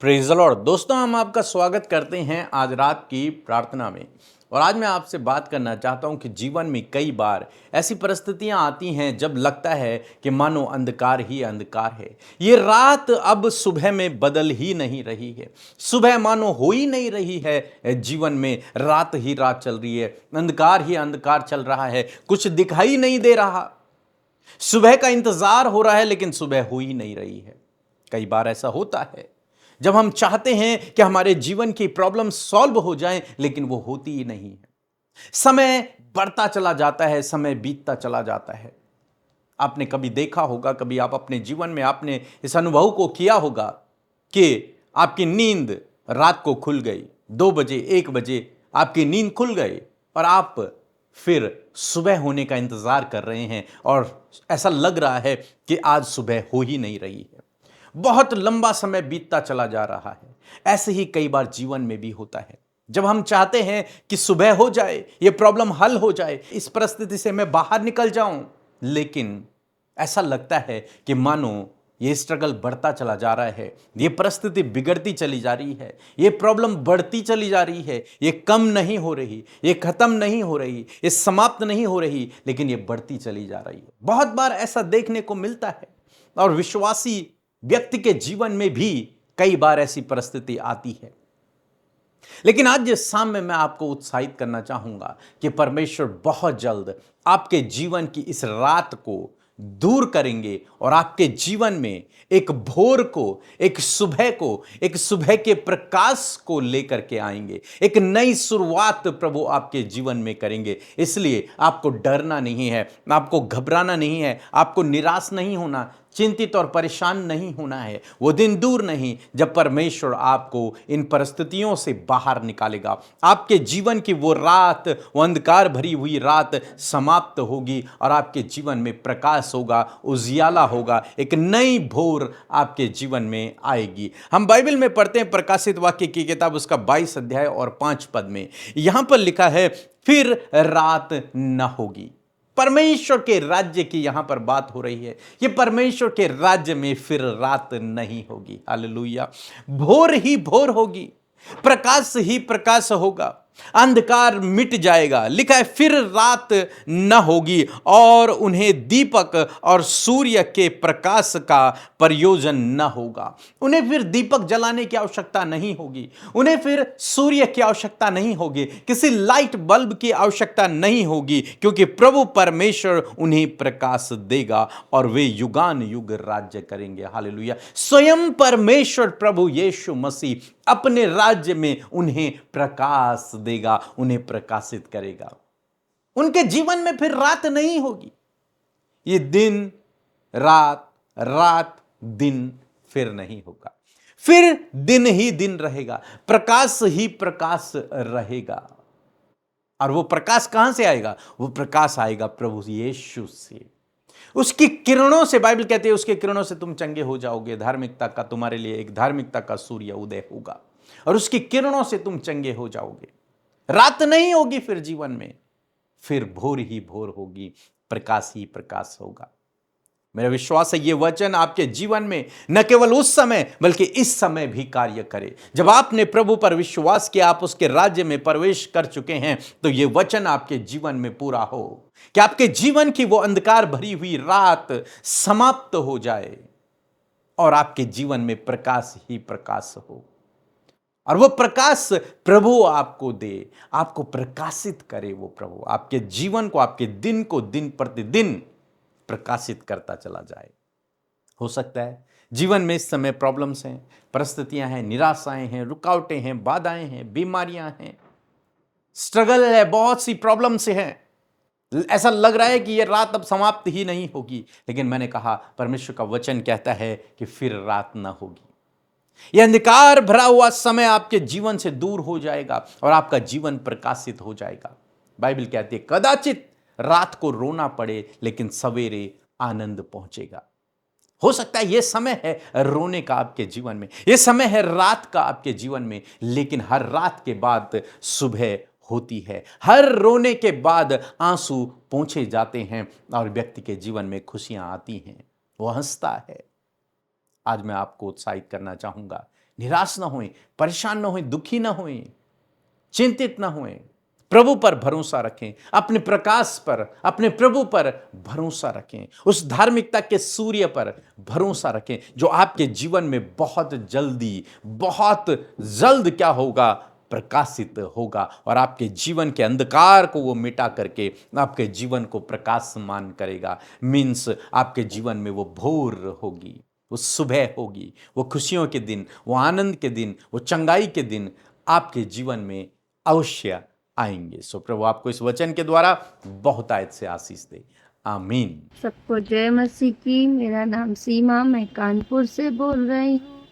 Praise the Lord. दोस्तों, हम आपका स्वागत करते हैं आज रात की प्रार्थना में। और आज मैं आपसे बात करना चाहता हूं कि जीवन में कई बार ऐसी परिस्थितियां आती हैं जब लगता है कि मानो अंधकार ही अंधकार है। ये रात अब सुबह में बदल ही नहीं रही है, सुबह मानो हो ही नहीं रही है। जीवन में रात ही रात चल रही है, अंधकार ही अंधकार चल रहा है, कुछ दिखाई नहीं दे रहा। सुबह का इंतजार हो रहा है लेकिन सुबह हो ही नहीं रही है। कई बार ऐसा होता है जब हम चाहते हैं कि हमारे जीवन की प्रॉब्लम सॉल्व हो जाएं, लेकिन वो होती ही नहीं है। समय बढ़ता चला जाता है, समय बीतता चला जाता है। आपने कभी देखा होगा, कभी आप अपने जीवन में आपने इस अनुभव को किया होगा कि आपकी नींद रात को खुल गई, 2 बजे 1 बजे आपकी नींद खुल गई और आप फिर सुबह होने का इंतजार कर रहे हैं और ऐसा लग रहा है कि आज सुबह हो ही नहीं रही है। बहुत लंबा समय बीतता चला जा रहा है। ऐसे ही कई बार जीवन में भी होता है जब हम चाहते हैं कि सुबह हो जाए, ये प्रॉब्लम हल हो जाए, इस परिस्थिति से मैं बाहर निकल जाऊं, लेकिन ऐसा लगता है कि मानो ये स्ट्रगल बढ़ता चला जा रहा है, ये परिस्थिति बिगड़ती चली जा रही है, ये प्रॉब्लम बढ़ती चली जा रही है, ये कम नहीं हो रही, ये खत्म नहीं हो रही, ये समाप्त नहीं हो रही, लेकिन ये बढ़ती चली जा रही है। बहुत बार ऐसा देखने को मिलता है और विश्वासी व्यक्ति के जीवन में भी कई बार ऐसी परिस्थिति आती है। लेकिन आज शाम में मैं आपको उत्साहित करना चाहूंगा कि परमेश्वर बहुत जल्द आपके जीवन की इस रात को दूर करेंगे और आपके जीवन में एक भोर को, एक सुबह के प्रकाश को लेकर के आएंगे। एक नई शुरुआत प्रभु आपके जीवन में करेंगे। इसलिए आपको डरना नहीं है, आपको घबराना नहीं है, आपको निराश नहीं होना, चिंतित और परेशान नहीं होना है। वो दिन दूर नहीं जब परमेश्वर आपको इन परिस्थितियों से बाहर निकालेगा। आपके जीवन की वो रात, वो अंधकार भरी हुई रात समाप्त होगी और आपके जीवन में प्रकाश होगा, उजियाला होगा, एक नई भोर आपके जीवन में आएगी। हम बाइबल में पढ़ते हैं प्रकाशित वाक्य की किताब उसका 22 अध्याय और 5 पद में यहां पर लिखा है, फिर रात न होगी। परमेश्वर के राज्य की यहां पर बात हो रही है। ये परमेश्वर के राज्य में फिर रात नहीं होगी। हालेलुया। भोर ही भोर होगी, प्रकाश ही प्रकाश होगा, अंधकार मिट जाएगा। लिखा है फिर रात न होगी और उन्हें दीपक और सूर्य के प्रकाश का प्रयोजन न होगा। उन्हें फिर दीपक जलाने की आवश्यकता नहीं होगी, उन्हें फिर सूर्य की आवश्यकता नहीं होगी, किसी लाइट बल्ब की आवश्यकता नहीं होगी, क्योंकि प्रभु परमेश्वर उन्हें प्रकाश देगा और वे युगान युग राज्य करेंगे। हालेलुया। स्वयं परमेश्वर प्रभु यीशु मसीह अपने राज्य में उन्हें प्रकाश देगा, उन्हें प्रकाशित करेगा। उनके जीवन में फिर रात नहीं होगी। ये दिन रात, रात दिन फिर नहीं होगा, फिर दिन ही दिन रहेगा, प्रकाश ही प्रकाश रहेगा। और वो प्रकाश कहां से आएगा? वो प्रकाश आएगा प्रभु यीशु से। उसकी किरणों से, बाइबल कहती है उसके किरणों से तुम चंगे हो जाओगे। धार्मिकता का तुम्हारे लिए एक धार्मिकता का सूर्य उदय होगा और उसकी किरणों से तुम चंगे हो जाओगे। रात नहीं होगी फिर जीवन में, फिर भोर ही भोर होगी, प्रकाश ही प्रकाश होगा। मेरा विश्वास है ये वचन आपके जीवन में न केवल उस समय बल्कि इस समय भी कार्य करे। जब आपने प्रभु पर विश्वास किया, आप उसके राज्य में प्रवेश कर चुके हैं, तो ये वचन आपके जीवन में पूरा हो कि आपके जीवन की वो अंधकार भरी हुई रात समाप्त हो जाए और आपके जीवन में प्रकाश ही प्रकाश हो। और वो प्रकाश प्रभु आपको दे, आपको प्रकाशित करे। वो प्रभु आपके जीवन को, आपके दिन को दिन प्रतिदिन प्रकाशित करता चला जाए। हो सकता है जीवन में इस समय प्रॉब्लम्स हैं, परिस्थितियां हैं, निराशाएं हैं, रुकावटें हैं, बाधाएं हैं, बीमारियां हैं, स्ट्रगल है, बहुत सी प्रॉब्लम्स हैं। ऐसा लग रहा है कि यह रात अब समाप्त ही नहीं होगी, लेकिन मैंने कहा परमेश्वर का वचन कहता है कि फिर रात ना होगी। यह अंधकार भरा हुआ समय आपके जीवन से दूर हो जाएगा और आपका जीवन प्रकाशित हो जाएगा। बाइबल कहती है कदाचित रात को रोना पड़े लेकिन सवेरे आनंद पहुंचेगा। हो सकता है यह समय है रोने का आपके जीवन में, यह समय है रात का आपके जीवन में, लेकिन हर रात के बाद सुबह होती है। हर रोने के बाद आंसू पोंछे जाते हैं और व्यक्ति के जीवन में खुशियां आती हैं, वो हंसता है। आज मैं आपको उत्साहित करना चाहूंगा, निराश ना होएं, परेशान ना होएं, दुखी ना होएं, चिंतित ना होएं। प्रभु पर भरोसा रखें, अपने प्रकाश पर, अपने प्रभु पर भरोसा रखें, उस धार्मिकता के सूर्य पर भरोसा रखें जो आपके जीवन में बहुत जल्दी, बहुत जल्द क्या होगा, प्रकाशित होगा और आपके जीवन के अंधकार को वो मिटा करके आपके जीवन को प्रकाशमान करेगा। मीन्स आपके जीवन में वो भोर होगी, वो सुबह होगी, वो खुशियों के दिन, वो आनंद के दिन, वो चंगाई के दिन आपके जीवन में अवश्य आएंगे। सो प्रभु आपको इस वचन के द्वारा बहुत आयत से आशीष दे। आमीन। सबको जय मसीह की। मेरा नाम सीमा, मैं कानपुर से बोल रही हूँ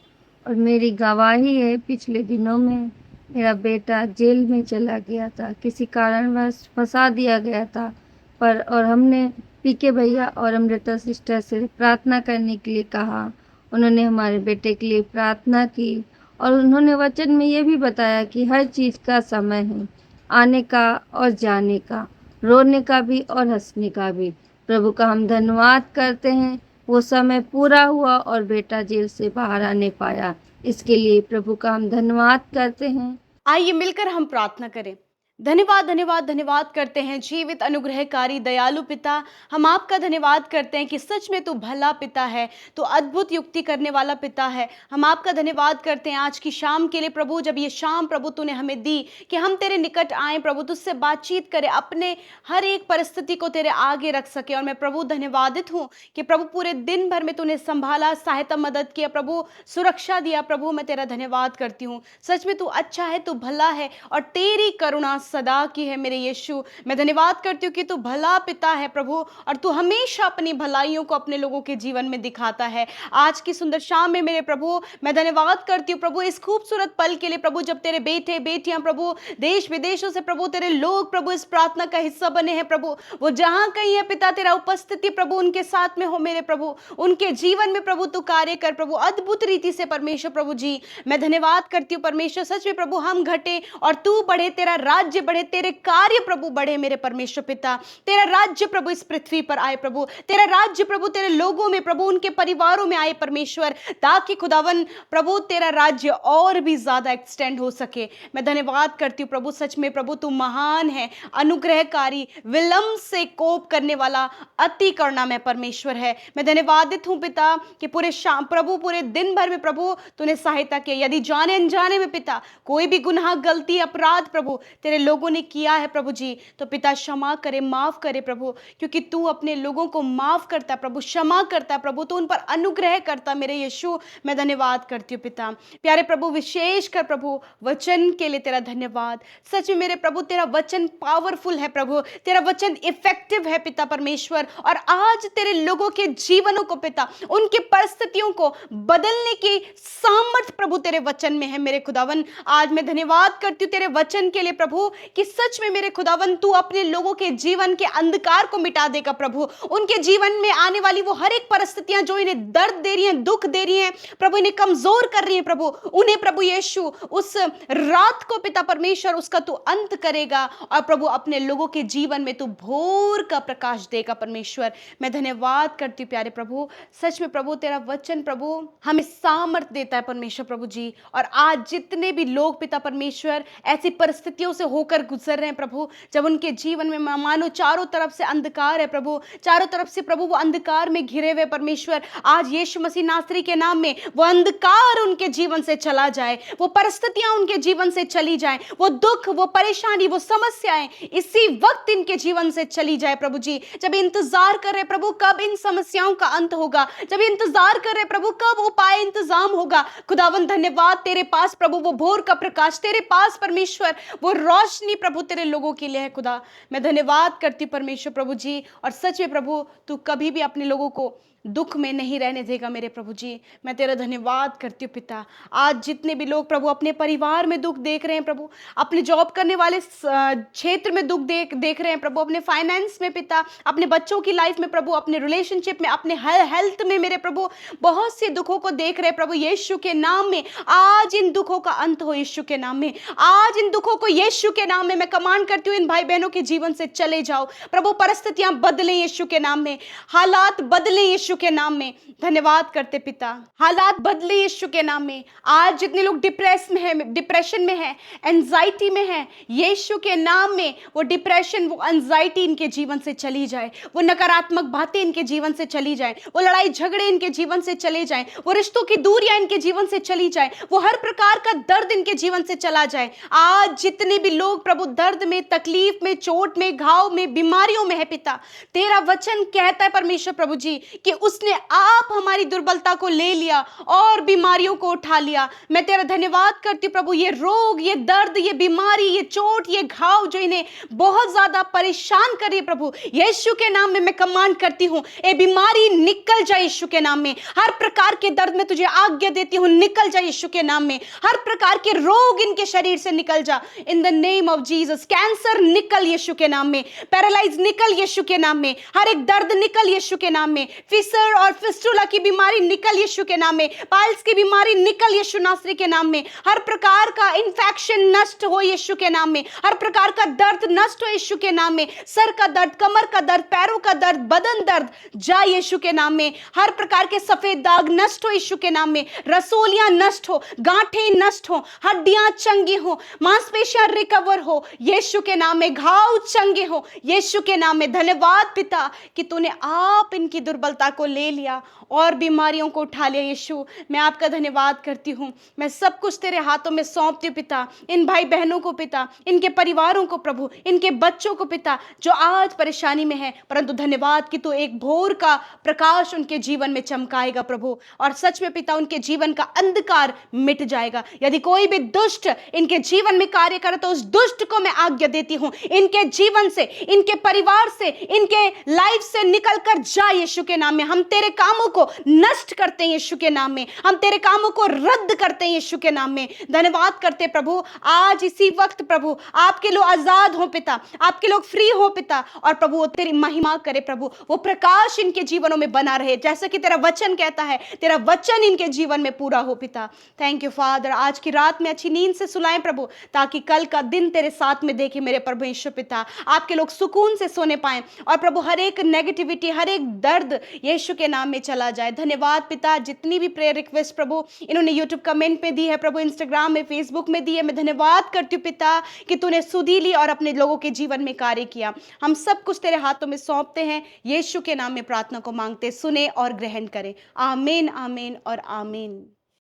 और मेरी गवाही है, पिछले दिनों में मेरा बेटा जेल में चला गया था, किसी कारणवश फंसा दिया गया था। और हमने पीके भैया और अमृता सिस्टर से प्रार्थना करने के लिए कहा। उन्होंने हमारे बेटे के लिए प्रार्थना की और उन्होंने वचन में ये भी बताया कि हर चीज़ का समय है, आने का और जाने का, रोने का भी और हंसने का भी। प्रभु का हम धन्यवाद करते हैं, वो समय पूरा हुआ और बेटा जेल से बाहर आने पाया। इसके लिए प्रभु का हम धन्यवाद करते हैं। आइए मिलकर हम प्रार्थना करें। धन्यवाद धन्यवाद धन्यवाद करते हैं जीवित अनुग्रहकारी दयालु पिता। हम आपका धन्यवाद करते हैं कि सच में तू भला पिता है, तू अद्भुत युक्ति करने वाला पिता है। हम आपका धन्यवाद करते हैं आज की शाम के लिए प्रभु, जब ये शाम प्रभु तूने हमें दी कि हम तेरे निकट आए प्रभु, तुझसे बातचीत करें, अपने हर एक परिस्थिति को तेरे आगे रख सके। और मैं प्रभु धन्यवादित हूँ कि प्रभु पूरे दिन भर में तूने संभाला, सहायता, मदद किया प्रभु, सुरक्षा दिया प्रभु। मैं तेरा धन्यवाद करती हूँ। सच में तू अच्छा है, तू भला है और तेरी करुणा सदा की है मेरे यीशु। मैं धन्यवाद करती हूँ कि तू भला पिता है प्रभु और तू हमेशा अपनी भलाइयों को अपने लोगों के जीवन में दिखाता है। आज की सुंदर शाम में मेरे प्रभु मैं धन्यवाद करती हूँ प्रभु इस खूबसूरत पल के लिए प्रभु, जब तेरे बेटे बेटियां प्रभु देश विदेशों से प्रभु तेरे लोग प्रभु इस प्रार्थना का हिस्सा बने हैं प्रभु। वो जहां कहीं है पिता, तेरा उपस्थिति प्रभु उनके साथ में हो मेरे प्रभु, उनके जीवन में प्रभु तू कार्य कर प्रभु अद्भुत रीति से परमेश्वर प्रभु जी। मैं धन्यवाद करती हूँ परमेश्वर, सच में प्रभु हम घटे और तू बढ़े, तेरा राज्य बढ़े, तेरे कार्य प्रभु बढ़े मेरे परमेश्वर पिता। तेरा राज्य प्रभु इस पृथ्वी पर आए प्रभु, तेरा राज्य प्रभु तेरे लोगों में प्रभु, उनके परिवारों में आए परमेश्वर, ताकि खुदावन प्रभु तेरा राज्य और भी ज्यादा एक्सटेंड हो सके। मैं धन्यवाद करती हूँ प्रभु, सच में प्रभु तू महान है, अनुग्रहकारी, विलंब से कोप करने वाला, अति करुणामय परमेश्वर है। मैं धन्यवादित हूँ पिता कि पूरे शाम प्रभु पूरे दिन भर में प्रभु तूने सहायता की। यदि जाने अनजाने में पिता कोई भी गुनाह, गलती, अपराध प्रभु तेरे लोगों ने किया है प्रभु जी, तो पिता क्षमा करे, माफ करे प्रभु, क्योंकि तू अपने लोगों को माफ करता प्रभु, क्षमा करता प्रभु, तो उन पर अनुग्रह करता मेरे यीशु। मैं धन्यवाद करती हूँ पिता। प्यारे प्रभु विशेष कर प्रभु वचन के लिए तेरा धन्यवाद। सच में मेरे प्रभु तेरा वचन पावरफुल है प्रभु, तेरा वचन इफेक्टिव है पिता परमेश्वर, और आज तेरे लोगों के जीवनों को पिता, उनकी परिस्थितियों को बदलने की सामर्थ प्रभु तेरे वचन में है मेरे खुदावन। आज मैं धन्यवाद करती हूँ तेरे वचन के लिए प्रभु कि सच में मेरे खुदावन तू अपने लोगों के जीवन के अंधकार को मिटा देगा प्रभु। उनके जीवन में आने वाली वो हर एक परिस्थितियां जो इन्हें दर्द दे रही हैं, दुख दे रही हैं प्रभु, इन्हें कमजोर कर रही हैं प्रभु, उन्हें प्रभु यीशु उस रात को पिता परमेश्वर उसका तू अंत करेगा और प्रभु अपने लोगों के जीवन में तू भोर का प्रकाश देगा परमेश्वर। मैं धन्यवाद करती हूँ प्यारे प्रभु, सच में प्रभु तेरा वचन प्रभु हमें सामर्थ देता है परमेश्वर प्रभु जी। और आज जितने भी लोग पिता परमेश्वर ऐसी परिस्थितियों से होकर गुजर रहे हैं प्रभु, जब उनके जीवन में मानो चारों तरफ से अंधकार है प्रभु, चारों तरफ से प्रभु वो अंधकार में घिरे हुए परमेश्वर, आज यीशु मसीह नासरी के नाम में वो अंधकार उनके जीवन से चला जाए, वो परिस्थितियां उनके जीवन से चली जाए, वो दुख, वो परेशानी, वो समस्याएं इसी वक्त इनके जीवन से चली जाए प्रभु जी। जब इंतजार कर रहे प्रभु कब इन समस्याओं का अंत होगा, जब इंतजार कर रहे प्रभु कब उपाय इंतजाम होगा, खुदावन धन्यवाद तेरे पास प्रभु वो भोर का प्रकाश, तेरे पास परमेश्वर वो रोशनी प्रभु तेरे लोगों के लिए है खुदा। मैं धन्यवाद करती हूँ परमेश्वर प्रभु जी, और सच में प्रभु तू कभी भी अपने लोगों को दुख में नहीं रहने देगा मेरे प्रभु जी। मैं तेरा धन्यवाद करती हूँ पिता। आज जितने भी लोग प्रभु अपने परिवार में दुख देख रहे हैं प्रभु, अपने जॉब करने वाले क्षेत्र में दुख देख रहे हैं प्रभु, अपने फाइनेंस में पिता, अपने बच्चों की लाइफ में प्रभु, अपने रिलेशनशिप में, अपने हेल्थ में मेरे प्रभु बहुत से दुखों को देख रहे हैं प्रभु, यीशु के नाम में आज इन दुखों का अंत हो, यीशु के नाम में आज इन दुखों को यीशु के नाम में मैं कमांड करती हूँ, इन भाई बहनों के जीवन से चले जाओ प्रभु, परिस्थितियां बदलें यीशु के नाम में, हालात बदलें यीशु यीशु के नाम में। धन्यवाद करते पिता, हालात बदले यीशु के नाम में। आज जितने लोग डिप्रेशन में है, एंजाइटी में है, यीशु के नाम में वो डिप्रेशन, वो एंजाइटी इनके जीवन से चली जाए, वो नकारात्मक बातें इनके जीवन से चली जाए, वो लड़ाई झगड़े इनके जीवन से चले जाए, वो रिश्तों की दूरियां इनके जीवन से चली जाए, वो हर प्रकार का दर्द इनके जीवन से चला जाए। आज जितने भी लोग प्रभु दर्द में, तकलीफ में, चोट में, घाव में, बीमारियों में है पिता, तेरा वचन कहता है परमेश्वर प्रभु जी कि उसने आप हमारी दुर्बलता को ले लिया और बीमारियों को उठा लिया। मैं तेरा धन्यवाद करती हूं प्रभु, ये रोग, ये दर्द, ये बीमारी, ये चोट, ये घाव जो इन्हें बहुत ज्यादा परेशान कर रही है प्रभु, यीशु के नाम में मैं कमांड करती हूं, ये बीमारी निकल जाए यीशु के नाम में। हर प्रकार के दर्द में तुझे आज्ञा देती हूं, निकल जाए यीशु के नाम में। हर प्रकार के रोग इनके शरीर से निकल जा in the name of Jesus. Cancer निकल यीशु के नाम में, पैरालाइज निकल यीशु के नाम में, हर एक दर्द निकल यीशु के नाम में, फिसर और फिस्टुला की बीमारी निकल यीशु के नाम में, पाइल्स की बीमारी निकल यीशु नासरी के नाम में, हर प्रकार का इंफेक्शन नष्ट हो यीशु के नाम में, हर प्रकार का दर्द नष्ट हो यीशु के नाम में, सर का दर्द, कमर का दर्द, पैरों का दर्द, बदन दर्द जा यीशु के नाम में, हर प्रकार के सफेद दाग नष्ट हो यीशु के नाम में, रसोलियां नष्ट हो, गांठें नष्ट हो, हड्डियां चंगी हो, मांसपेशियां रिकवर हो यीशु के नाम में, घाव चंगे हो यीशु के नाम में। धन्यवाद पिता कि तूने आप इनकी दुर्बलता को ले लिया और बीमारियों को उठा लिया। यीशु मैं आपका धन्यवाद करती हूँ, मैं सब कुछ तेरे हाथों में सौंपती हूँ पिता, इन भाई बहनों को पिता, इनके परिवारों को प्रभु, इनके बच्चों को पिता जो आज परेशानी में है, परंतु धन्यवाद कि तू एक भोर का प्रकाश उनके जीवन में चमकाएगा प्रभु, और सच में पिता उनके जीवन का अंधकार मिट जाएगा। यदि कोई भी दुष्ट इनके जीवन में कार्य करे तो उस दुष्ट को मैं आज्ञा देती हूँ, इनके जीवन से, इनके परिवार से, इनके लाइफ से निकल कर जा यीशु के नाम में। हम तेरे कामों को नष्ट करते हैं यीशु के नाम में, हम तेरे कामों को रद्द करते हैं यीशु के नाम में। धन्यवाद करते प्रभु, आज इसी वक्त प्रभु आपके लोग आजाद हो पिता, आपके लोग फ्री हो पिता, और प्रभु वो तेरी महिमा करे प्रभु, वो प्रकाश इनके जीवनों में बना रहे जैसा कि तेरा वचन कहता है, तेरा वचन इनके जीवन में पूरा हो पिता। थैंक यू फादर, आज की रात में अच्छी नींद से सुलाएं प्रभु, ताकि कल का दिन तेरे साथ में देखे मेरे प्रभु यीशु पिता, आपके लोग सुकून से सोने पाएं, और प्रभु हर एक नेगेटिविटी, हर एक दर्द यीशु के नाम में चला जाए। धन्यवाद पिता, जितनी भी प्रेयर रिक्वेस्ट प्रभु इन्होंने यूट्यूब कमेंट में दी है प्रभु, इंस्टाग्राम में, फेसबुक में दी है, मैं धन्यवाद करती हूँ पिता कि तूने सुधी ली और अपने लोगों के जीवन में कार्य किया। हम सब कुछ तेरे हाथों में सौंपते हैं, यीशु के नाम में प्रार्थना को मांगते, सुने और ग्रहण करें। आमीन, आमीन और आमीन।